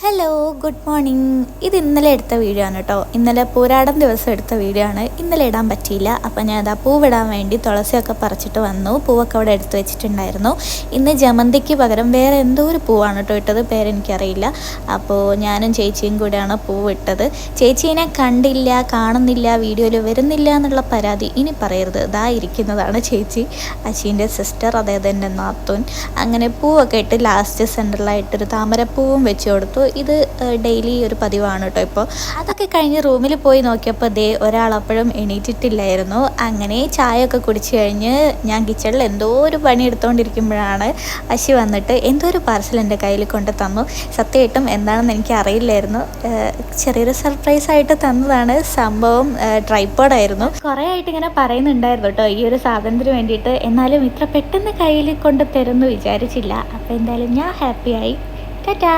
Hello good morning. ഇത് ഇന്നലെ എടുത്ത വീഡിയോ ആണ് കേട്ടോ. ഇന്നലെ പൂരാടം ദിവസം എടുത്ത വീഡിയോ ആണ്. ഇന്നലെ ഇടാൻ പറ്റിയില്ല. അപ്പം ഞാൻ അതാ പൂവിടാൻ വേണ്ടി തുളസിയൊക്കെ പറിച്ചിട്ട് വന്നു. പൂവൊക്കെ അവിടെ എടുത്ത് വെച്ചിട്ടുണ്ടായിരുന്നു. ഇന്ന് ജമന്തിക്ക് പകരം വേറെ എന്തോ ഒരു പൂവാണ് കേട്ടോ ഇട്ടത്, പേരെനിക്കറിയില്ല. അപ്പോൾ ഞാനും ചേച്ചിയും കൂടെയാണ് പൂവിട്ടത്. ചേച്ചീനെ കണ്ടില്ല, കാണുന്നില്ല, വീഡിയോയിൽ വരുന്നില്ല എന്നുള്ള പരാതി ഇനി പറയരുത്. ഇതാ ഇരിക്കുന്നതാണ് ചേച്ചി, അശ്വിൻ്റെ സിസ്റ്റർ, അതായത് എൻ്റെ നാത്തൂൻ. അങ്ങനെ പൂവൊക്കെ ഇട്ട് ലാസ്റ്റ് സെൻറ്ററിലായിട്ടൊരു താമരപ്പൂവും വെച്ച് കൊടുത്തു. ഇത് ഡെയിലി ഒരു പതിവാണ് കേട്ടോ. ഇപ്പോൾ അതൊക്കെ കഴിഞ്ഞ് റൂമിൽ പോയി നോക്കിയപ്പോൾ ഒരാളപ്പോഴും എണീറ്റിട്ടില്ലായിരുന്നു. അങ്ങനെ ചായയൊക്കെ കുടിച്ച് കഴിഞ്ഞ് ഞാൻ കിച്ചണിൽ എന്തോ ഒരു പണി എടുത്തുകൊണ്ടിരിക്കുമ്പോഴാണ് അശ്വി വന്നിട്ട് എന്തോ ഒരു പാർസൽ എൻ്റെ കയ്യിൽ കൊണ്ട് തന്നു. സത്യമായിട്ടും എന്താണെന്ന് എനിക്ക് അറിയില്ലായിരുന്നു. ചെറിയൊരു സർപ്രൈസായിട്ട് തന്നതാണ്. സംഭവം ട്രൈപ്പോഡായിരുന്നു. കുറേ ആയിട്ട് ഇങ്ങനെ പറയുന്നുണ്ടായിരുന്നു കേട്ടോ ഈ ഒരു സാധനത്തിന് വേണ്ടിയിട്ട്. എന്നാലും ഇത്ര പെട്ടെന്ന് കയ്യിൽ കൊണ്ട് തരുമെന്ന് വിചാരിച്ചില്ല. അപ്പോൾ എന്തായാലും ഞാൻ ഹാപ്പിയായി. ടാറ്റാ.